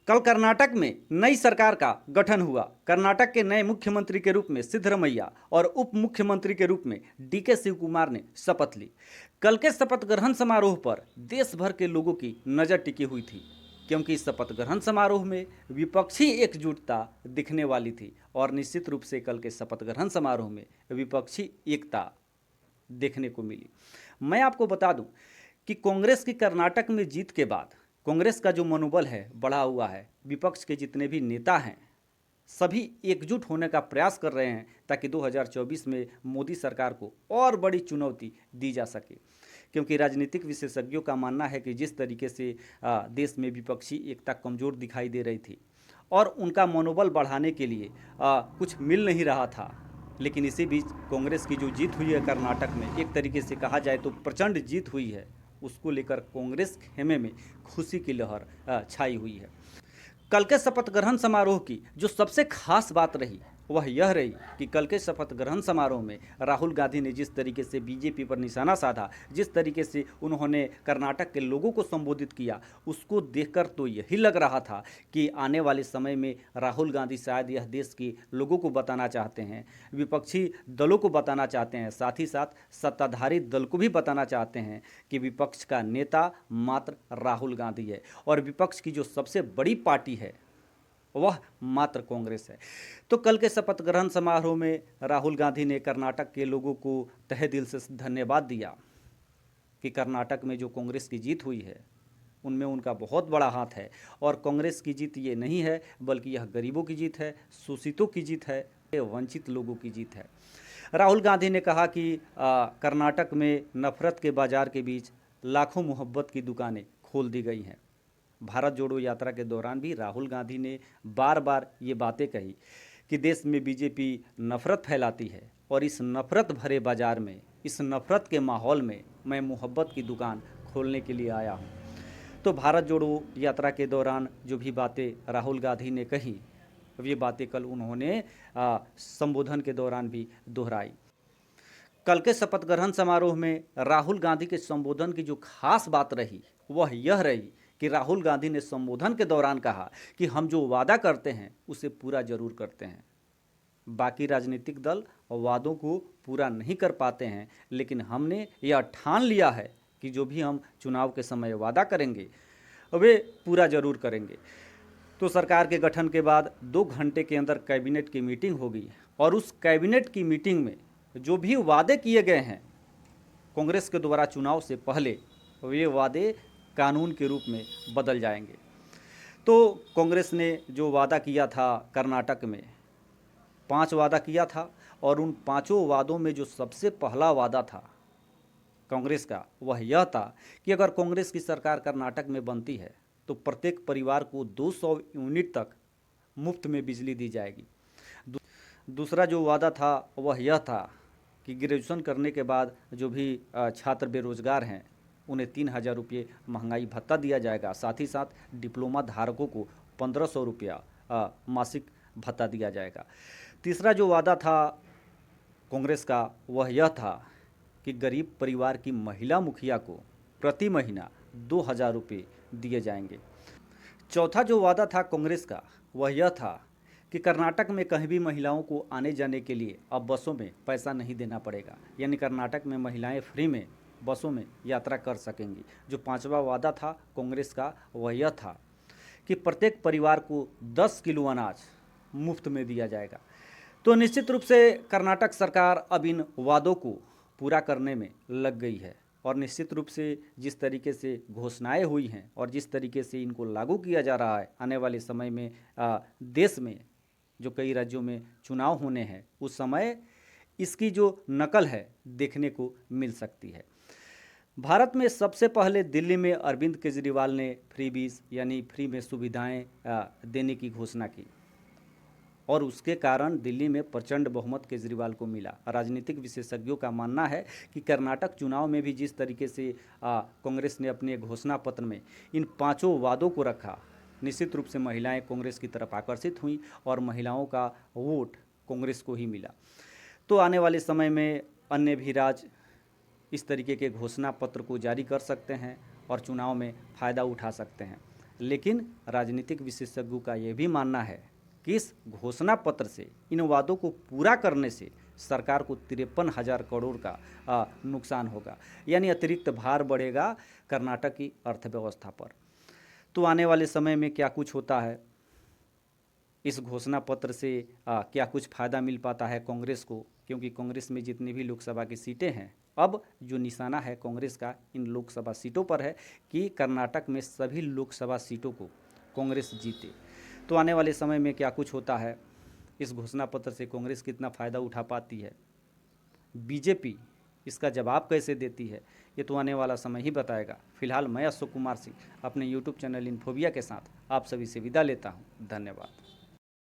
कल कर्नाटक में नई सरकार का गठन हुआ। कर्नाटक के नए मुख्यमंत्री के रूप में सिद्धरमैया और उप मुख्यमंत्री के रूप में डीके शिव कुमार ने शपथ ली। कल के शपथ ग्रहण समारोह पर देश भर के लोगों की नज़र टिकी हुई थी, क्योंकि इस शपथ ग्रहण समारोह में विपक्षी एकजुटता दिखने वाली थी और निश्चित रूप से कल के शपथ ग्रहण समारोह में विपक्षी एकता देखने को मिली। मैं आपको बता दूं कि कांग्रेस की कर्नाटक में जीत के बाद कांग्रेस का जो मनोबल है बढ़ा हुआ है। विपक्ष के जितने भी नेता हैं सभी एकजुट होने का प्रयास कर रहे हैं ताकि 2024 में मोदी सरकार को और बड़ी चुनौती दी जा सके, क्योंकि राजनीतिक विशेषज्ञों का मानना है कि जिस तरीके से देश में विपक्षी एकता कमज़ोर दिखाई दे रही थी और उनका मनोबल बढ़ाने के लिए कुछ मिल नहीं रहा था, लेकिन इसी बीच कांग्रेस की जो जीत हुई है कर्नाटक में, एक तरीके से कहा जाए तो प्रचंड जीत हुई है, उसको लेकर कांग्रेस खेमे में खुशी की लहर छाई हुई है। कल के शपथ ग्रहण समारोह की जो सबसे खास बात रही वह यह रही कि कल के शपथ ग्रहण समारोह में राहुल गांधी ने जिस तरीके से बीजेपी पर निशाना साधा, जिस तरीके से उन्होंने कर्नाटक के लोगों को संबोधित किया, उसको देखकर तो यही लग रहा था कि आने वाले समय में राहुल गांधी शायद यह देश के लोगों को बताना चाहते हैं, विपक्षी दलों को बताना चाहते हैं, साथ ही साथ सत्ताधारी दल को भी बताना चाहते हैं कि विपक्ष का नेता मात्र राहुल गांधी है और विपक्ष की जो सबसे बड़ी पार्टी है वह मात्र कांग्रेस है। तो कल के शपथ ग्रहण समारोह में राहुल गांधी ने कर्नाटक के लोगों को तहे दिल से धन्यवाद दिया कि कर्नाटक में जो कांग्रेस की जीत हुई है उनमें उनका बहुत बड़ा हाथ है और कांग्रेस की जीत ये नहीं है बल्कि यह गरीबों की जीत है, शोषितों की जीत है, वंचित लोगों की जीत है। राहुल गांधी ने कहा कि कर्नाटक में नफरत के बाजार के बीच लाखों मोहब्बत की दुकानें खोल दी गई हैं। भारत जोड़ो यात्रा के दौरान भी राहुल गांधी ने बार बार ये बातें कही कि देश में बीजेपी नफरत फैलाती है और इस नफरत भरे बाजार में, इस नफरत के माहौल में मैं मोहब्बत की दुकान खोलने के लिए आया हूँ। तो भारत जोड़ो यात्रा के दौरान जो भी बातें राहुल गांधी ने कही, ये बातें कल उन्होंने संबोधन के दौरान भी दोहराई। कल के शपथ ग्रहण समारोह में राहुल गांधी के संबोधन की जो खास बात रही वह यह रही कि राहुल गांधी ने संबोधन के दौरान कहा कि हम जो वादा करते हैं उसे पूरा जरूर करते हैं। बाकी राजनीतिक दल वादों को पूरा नहीं कर पाते हैं, लेकिन हमने यह ठान लिया है कि जो भी हम चुनाव के समय वादा करेंगे वे पूरा जरूर करेंगे। तो सरकार के गठन के बाद 2 घंटे के अंदर कैबिनेट की मीटिंग होगी और उस कैबिनेट की मीटिंग में जो भी वादे किए गए हैं कांग्रेस के द्वारा चुनाव से पहले, वे वादे कानून के रूप में बदल जाएंगे। तो कांग्रेस ने जो वादा किया था कर्नाटक में 5 वादा किया था और उन 5 वादों में जो सबसे पहला वादा था कांग्रेस का वह यह था कि अगर कांग्रेस की सरकार कर्नाटक में बनती है तो प्रत्येक परिवार को 200 यूनिट तक मुफ्त में बिजली दी जाएगी। दूसरा जो वादा था वह यह था कि ग्रेजुएशन करने के बाद जो भी छात्र बेरोजगार हैं उन्हें 3,000 रुपये महंगाई भत्ता दिया जाएगा। साथ ही साथ डिप्लोमा धारकों को 1,500 रुपया मासिक भत्ता दिया जाएगा। तीसरा जो वादा था कांग्रेस का वह यह था कि गरीब परिवार की महिला मुखिया को प्रति महीना 2,000 रुपये दिए जाएंगे। चौथा जो वादा था कांग्रेस का वह यह था कि कर्नाटक में कहीं भी महिलाओं को आने जाने के लिए अब बसों में पैसा नहीं देना पड़ेगा, यानी कर्नाटक में महिलाएं फ्री में बसों में यात्रा कर सकेंगी। जो 5वां वादा था कांग्रेस का वह यह था कि प्रत्येक परिवार को 10 किलो अनाज मुफ्त में दिया जाएगा। तो निश्चित रूप से कर्नाटक सरकार अब इन वादों को पूरा करने में लग गई है और निश्चित रूप से जिस तरीके से घोषणाएं हुई हैं और जिस तरीके से इनको लागू किया जा रहा है, आने वाले समय में देश में जो कई राज्यों में चुनाव होने हैं उस समय इसकी जो नकल है देखने को मिल सकती है। भारत में सबसे पहले दिल्ली में अरविंद केजरीवाल ने फ्रीबीज यानी फ्री में सुविधाएं देने की घोषणा की और उसके कारण दिल्ली में प्रचंड बहुमत केजरीवाल को मिला। राजनीतिक विशेषज्ञों का मानना है कि कर्नाटक चुनाव में भी जिस तरीके से कांग्रेस ने अपने घोषणा पत्र में इन 5 वादों को रखा, निश्चित रूप से महिलाएं कांग्रेस की तरफ आकर्षित हुई और महिलाओं का वोट कांग्रेस को ही मिला। तो आने वाले समय में अन्य भी राज्य इस तरीके के घोषणा पत्र को जारी कर सकते हैं और चुनाव में फ़ायदा उठा सकते हैं। लेकिन राजनीतिक विशेषज्ञों का यह भी मानना है कि इस घोषणा पत्र से इन वादों को पूरा करने से सरकार को 53,000 करोड़ का नुकसान होगा, यानी अतिरिक्त भार बढ़ेगा कर्नाटक की अर्थव्यवस्था पर। तो आने वाले समय में क्या कुछ होता है, इस घोषणा पत्र से क्या कुछ फ़ायदा मिल पाता है कांग्रेस को, क्योंकि कांग्रेस में जितनी भी लोकसभा की सीटें हैं, अब जो निशाना है कांग्रेस का इन लोकसभा सीटों पर है कि कर्नाटक में सभी लोकसभा सीटों को कांग्रेस जीते। तो आने वाले समय में क्या कुछ होता है, इस घोषणा पत्र से कांग्रेस कितना फ़ायदा उठा पाती है, बीजेपी इसका जवाब कैसे देती है, ये तो आने वाला समय ही बताएगा। फिलहाल मैं अशोक कुमार सिंह अपने यूट्यूब चैनल इन्फोबिया के साथ आप सभी से विदा लेता हूँ। धन्यवाद।